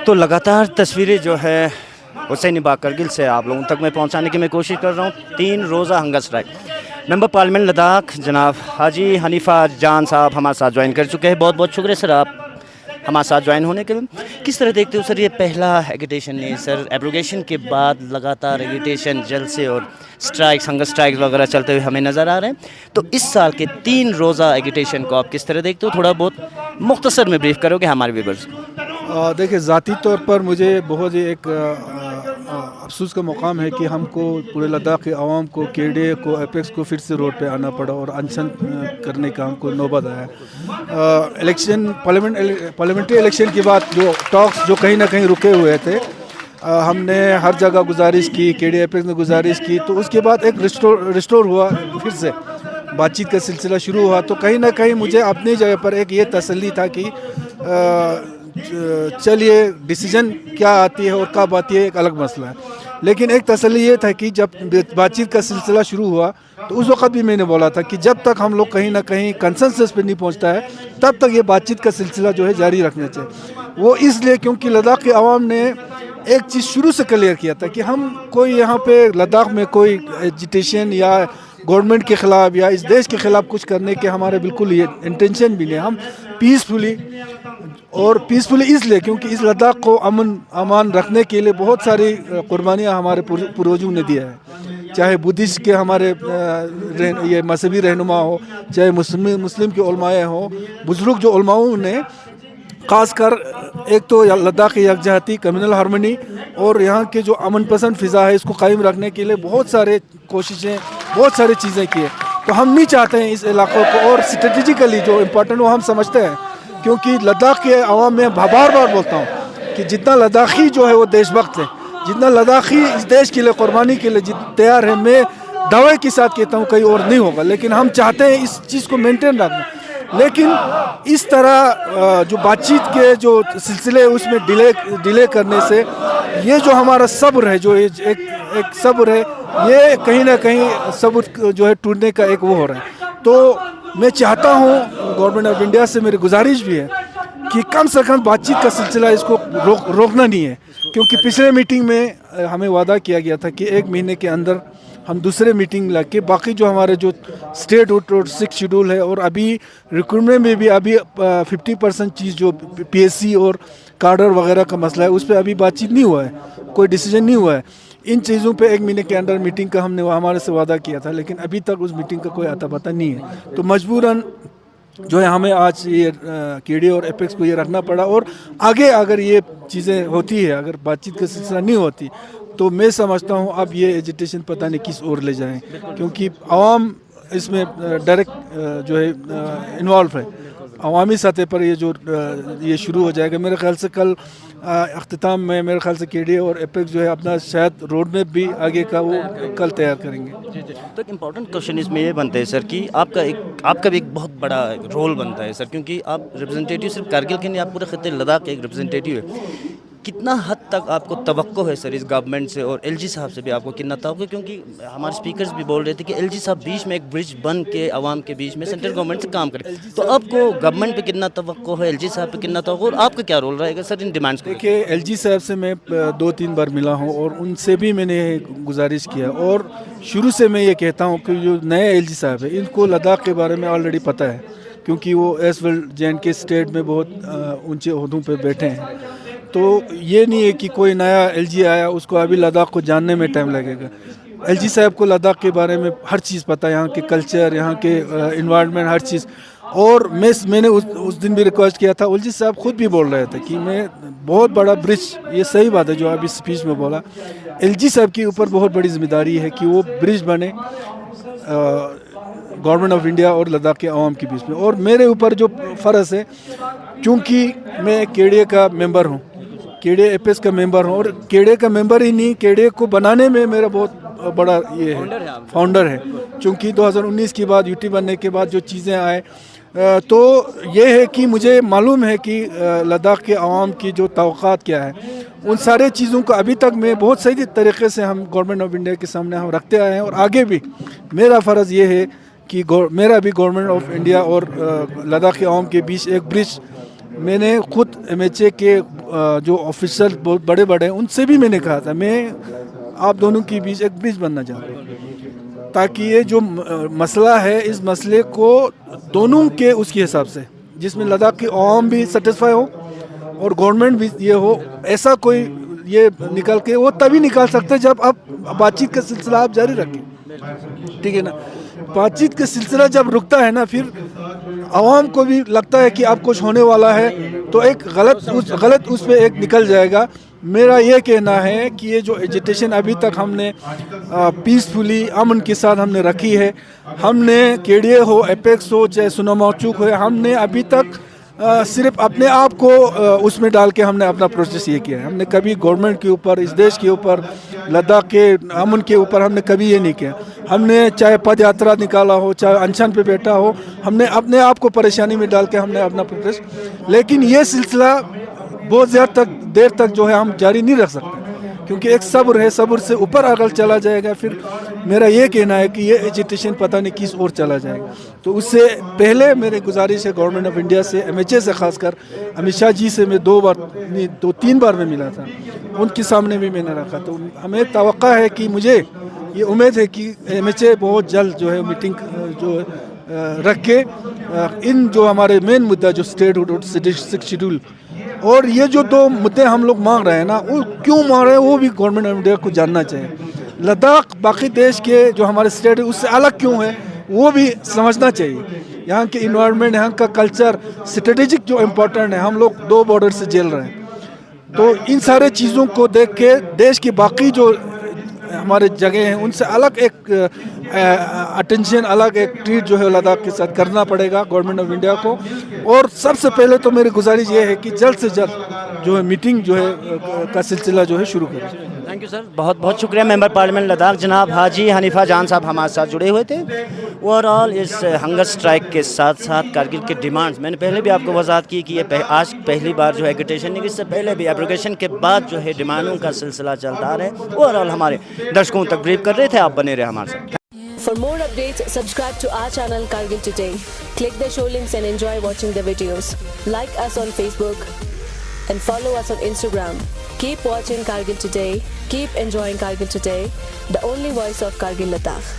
تو لگاتار تصویریں جو ہے حسین باغ کرگل سے آپ لوگوں تک میں پہنچانے کی میں کوشش کر رہا ہوں. 3 روزہ hunger strike. Member parliament Ladakh جناب حاجی حنیفہ جان صاحب ہمارے ساتھ جوائن کر چکے ہیں. بہت بہت شکریہ سر آپ ہمارے ساتھ جوائن ہونے کے لیے. کس طرح دیکھتے ہو سر یہ پہلا ایگیٹیشن نہیں سر؟ ایبروگیشن کے بعد لگاتار ایگیٹیشن جلسے اور اسٹرائکس ہنگر اسٹرائکس وغیرہ چلتے ہوئے ہمیں نظر آ رہے ہیں. تو اس سال کے 3 روزہ ایگیٹیشن کو آپ کس طرح دیکھتے ہو؟ تھوڑا بہت مختصر میں بریف کرو گے ہمارے ویورز کو. دیکھیں، ذاتی طور پر مجھے بہت ہی ایک افسوس کا مقام ہے کہ ہم کو پورے لداخ کے عوام کو، کے ڈی اے کو، ایپیکس کو پھر سے روڈ پہ آنا پڑا اور انشن کرنے کا ہم کو نوبت آیا. الیکشن پارلیمنٹری الیکشن کے بعد جو ٹاکس جو کہیں نہ کہیں رکے ہوئے تھے، ہم نے ہر جگہ گزارش کی، کے ڈی اے ایپیکس نے گزارش کی، تو اس کے بعد ایک ریسٹور ہوا، پھر سے بات چیت کا سلسلہ شروع ہوا. تو کہیں نہ کہیں مجھے اپنی جگہ پر ایک یہ تسلی تھا کہ چلیے ڈیسیجن کیا آتی ہے اور کب آتی ہے ایک الگ مسئلہ ہے. لیکن ایک تسلی یہ تھا کہ جب بات چیت کا سلسلہ شروع ہوا تو اس وقت بھی میں نے بولا تھا کہ جب تک ہم لوگ کہیں نہ کہیں کنسنسس پہ نہیں پہنچتا ہے تب تک یہ بات چیت کا سلسلہ جو ہے جاری رکھنا چاہیے. وہ اس لیے کیونکہ لداخ کے عوام نے ایک چیز شروع سے کلیئر کیا تھا کہ ہم کوئی یہاں پہ لداخ میں کوئی ایجیٹیشن یا گورنمنٹ کے خلاف یا اس دیش کے خلاف کچھ کرنے کے ہمارے بالکل یہ انٹینشن بھی نہیں. ہم پیسفلی اس لیے کیونکہ اس لداخ کو امان رکھنے کے لیے بہت ساری قربانیاں ہمارے پروجوں نے دیا ہے، چاہے بدھسٹ کے ہمارے یہ مذہبی رہنما ہو، چاہے مسلم کے علماء ہوں، بزرگ جو علماؤں نے خاص کر ایک تو لداخ کی یکجہتی، کمیونل ہارمنی اور یہاں کے جو امن پسند فضا ہے اس کو قائم رکھنے کے لیے بہت سارے کوششیں، بہت ساری چیزیں کی ہیں. تو ہم نہیں چاہتے ہیں اس علاقوں کو، اور اسٹریٹجیکلی جو امپورٹنٹ وہ ہم سمجھتے ہیں، کیونکہ لداخ کے عوام میں بار بار بولتا ہوں کہ جتنا لداخی جو ہے وہ دیش بھکت ہے، جتنا لداخی اس دیش کے لیے قربانی کے لیے تیار ہے، میں دعوے کے ساتھ کہتا ہوں کہیں اور نہیں ہوگا. لیکن ہم چاہتے ہیں اس چیز کو مینٹین رکھنا. لیکن اس طرح جو بات چیت کے جو سلسلے اس میں ڈیلے کرنے سے یہ جو ہمارا صبر ہے، جو ایک صبر ہے، یہ کہیں نہ کہیں صبر جو ہے ٹوٹنے کا ایک وہ ہو رہا ہے. تو میں چاہتا ہوں، گورنمنٹ آف انڈیا سے میری گزارش بھی ہے کہ کم سے کم بات چیت کا سلسلہ اس کو روکنا نہیں ہے. کیونکہ پچھلے میٹنگ میں ہمیں وعدہ کیا گیا تھا کہ 1 مہینے کے اندر ہم دوسرے میٹنگ لا کے باقی جو ہمارے جو اسٹیٹ اور 6 شیڈول ہے، اور ابھی ریکروٹمنٹ میں بھی ابھی 50% چیز جو پی ایس سی اور کارڈر وغیرہ کا مسئلہ ہے اس پہ ابھی بات چیت نہیں ہوا ہے، کوئی ڈیسیجن نہیں ہوا ہے. ان چیزوں پہ 1 مہینے کے اندر میٹنگ کا ہم نے ہمارے سے وعدہ کیا تھا، لیکن ابھی تک اس میٹنگ کا کوئی اتا پتہ نہیں ہے. تو مجبوراً جو ہے ہمیں آج یہ کے ڈی اور ایپیکس کو یہ رکھنا پڑا. اور آگے اگر یہ چیزیں ہوتی ہے، اگر بات چیت کا سلسلہ نہیں ہوتی تو میں سمجھتا ہوں اب یہ ایجیٹیشن پتہ نہیں کس اور لے جائیں، کیونکہ عوام اس میں ڈائریکٹ جو ہے انوالو ہے. عوامی سطح پر یہ شروع ہو جائے گا. میرے خیال سے کل اختتام میں میرے خیال سے کے ڈی اور ایپیکس جو ہے اپنا شاید روڈ میپ بھی آگے کا وہ کل تیار کریں گے. تو ایک امپورٹنٹ کوشچن اس میں یہ بنتا ہے سر کہ آپ کا بھی ایک بہت بڑا رول بنتا ہے سر، کیونکہ آپ ریپرزنٹیٹیو صرف کارگل کے نہیں، آپ پورے خطے لداخ کے ایک ریپرزنٹیٹیو ہے. کتنا حد تک آپ کو توقع ہے سر اس گورنمنٹ سے، اور ایل جی صاحب سے بھی آپ کو کتنا توقع ہے؟ کیونکہ ہمارے اسپیکرز بھی بول رہے تھے کہ ایل جی صاحب بیچ میں ایک برج بن کے عوام کے بیچ میں سینٹرل گورنمنٹ سے کام کرے. تو آپ کو گورنمنٹ پہ کتنا توقع ہے، ایل جی صاحب پہ کتنا توقع، اور آپ کا کیا رول رہے گا سر ان ڈیمانڈس کو؟ دیکھیے، ایل جی صاحب سے میں 2-3 بار ملا ہوں اور ان سے بھی میں نے گزارش کیا، اور شروع سے میں یہ کہتا ہوں کہ جو نئے ایل جی صاحب ہیں ان کو لداخ کے بارے میں آلریڈی پتہ ہے، کیونکہ وہ ایس ویل جے کے اسٹیٹ میں بہت اونچے عہدوں پہ بیٹھے ہیں. تو یہ نہیں ہے کہ کوئی نیا ایل جی آیا اس کو ابھی لداخ کو جاننے میں ٹائم لگے گا. ایل جی صاحب کو لداخ کے بارے میں ہر چیز پتہ ہے، یہاں کے کلچر، یہاں کے انوائرمنٹ، ہر چیز. اور میں نے اس دن بھی ریکویسٹ کیا تھا، ایل جی صاحب خود بھی بول رہے تھے کہ میں بہت بڑا برج، یہ صحیح بات ہے جو ابھی اسپیچ میں بولا، ایل جی صاحب کے اوپر بہت بڑی ذمہ داری ہے کہ وہ برج بنے گورنمنٹ آف انڈیا اور لداخ کے عوام کے بیچ میں. اور میرے اوپر جو فرض ہے، چونکہ میں کے ڈی اے کا ممبر ہوں، کے ڈی اے ایپیکس کا ممبر ہوں، اور کے ڈی اے کا ممبر ہی نہیں، کے ڈی اے کو بنانے میں میرا بہت بڑا یہ ہے، فاؤنڈر ہے. چونکہ 2019 کے بعد، یو ٹی بننے کے بعد جو چیزیں آئے، تو یہ ہے کہ مجھے معلوم ہے کہ لداخ کے عوام کی جو توقعات کیا ہے، ان سارے چیزوں کو ابھی تک میں بہت صحیح طریقے سے ہم گورنمنٹ آف انڈیا کے سامنے ہم رکھتے آئے ہیں. اور آگے بھی میرا فرض یہ ہے کہ میرا بھی گورنمنٹ آف انڈیا اور لداخ کے عوام کے بیچ ایک برج میں نے خود MHA کے جو آفیسر بہت بڑے بڑے ہیں ان سے بھی میں نے کہا تھا میں آپ دونوں کے بیچ ایک برج بننا چاہتا ہوں تاکہ یہ جو مسئلہ ہے اس مسئلے کو دونوں کے اس کے حساب سے جس میں لداخ کی عوام بھی سیٹسفائی ہو اور گورنمنٹ بھی یہ ہو ایسا کوئی یہ نکل کے وہ تبھی نکال سکتے جب آپ بات چیت کا سلسلہ آپ جاری رکھیں. ٹھیک ہے نا. بات چیت کا سلسلہ جب رکتا ہے نا پھر عوام کو بھی لگتا ہے کہ اب کچھ ہونے والا ہے تو ایک غلط اس پہ ایک نکل جائے گا. میرا یہ کہنا ہے کہ یہ جو ایجیٹیشن ابھی تک ہم نے پیسفلی امن کے ساتھ ہم نے رکھی ہے, ہم نے KDA ہو ایپیکس ہو چاہے سوناما چوک ہو, ہم نے ابھی تک صرف اپنے آپ کو اس میں ڈال کے ہم نے اپنا پروسیس یہ کیا ہے. ہم نے کبھی گورنمنٹ کے اوپر اس دیش کے اوپر لداخ کے امن کے اوپر ہم نے کبھی یہ نہیں کیا. ہم نے چاہے پد یاترا نکالا ہو چاہے انشن پہ بیٹھا ہو ہم نے اپنے آپ کو پریشانی میں ڈال کے ہم نے اپنا پروسیس, لیکن یہ سلسلہ بہت زیادہ دیر تک جو ہے ہم جاری نہیں رکھ سکتے کیونکہ ایک صبر ہے, صبر سے اوپر اگر چلا جائے گا پھر میرا یہ کہنا ہے کہ یہ ایجیٹیشن پتہ نہیں کس اور چلا جائے گا. تو اس سے پہلے میری گزارش ہے گورنمنٹ آف انڈیا سے MHA سے خاص کر امت شاہ جی سے میں 2-3 بار میں ملا تھا, ان کے سامنے بھی میں نے رکھا. تو ہمیں توقع ہے کہ مجھے یہ امید ہے کہ MHA بہت جلد جو ہے میٹنگ جو رکھ کے ان جو ہمارے مین مدعا جو اسٹیٹ ہوڈ 6 شیڈول اور یہ جو 2 مدعے ہم لوگ مانگ رہے ہیں نا وہ کیوں مانگ رہے ہیں وہ بھی گورنمنٹ آف انڈیا کو جاننا چاہیے. لداخ باقی دیش کے جو ہمارے اسٹیٹ ہے اس سے الگ کیوں ہے وہ بھی سمجھنا چاہیے. یہاں کے انوائرمنٹ یہاں کا کلچر اسٹریٹجک جو امپورٹنٹ ہے, ہم لوگ 2 بارڈر سے جیل رہے ہیں. تو ان سارے چیزوں کو دیکھ کے دیش کی باقی جو ہمارے جگہ ہیں ان سے الگ ایک اٹینشن الگ ایک ٹریٹ جو ہے لداخ کے ساتھ کرنا پڑے گا گورنمنٹ آف انڈیا کو. اور سب سے پہلے تو میری گزارش یہ ہے کہ جلد سے جلد جو ہے میٹنگ جو ہے کا سلسلہ جو ہے شروع کریں. تھینک یو سر, بہت بہت شکریہ. ممبر پارلیمنٹ لداخ جناب حاجی حنیفہ جان صاحب ہمارے ساتھ جڑے ہوئے تھے. اوور آل اس ہنگر اسٹرائک کے ساتھ ساتھ کارگل کے ڈیمانڈز میں نے پہلے بھی آپ کو وضاحت کی کہ یہ آج پہلی بار جو ہے ایگیٹیشن نہیں, اس سے پہلے بھی ایبروگیشن کے بعد جو ہے ڈیمانڈوں کا سلسلہ چلتا آ رہا ہے. اوور آل ہمارے درشکوں تک بریف کر رہے تھے, آپ بنے رہے ہمارے ساتھ. For more updates, subscribe to our channel Kargil Today. Click the show links and enjoy watching the videos. Like us on Facebook and follow us on Instagram. Keep watching Kargil Today. Keep enjoying Kargil Today, the only voice of Kargil Ladakh.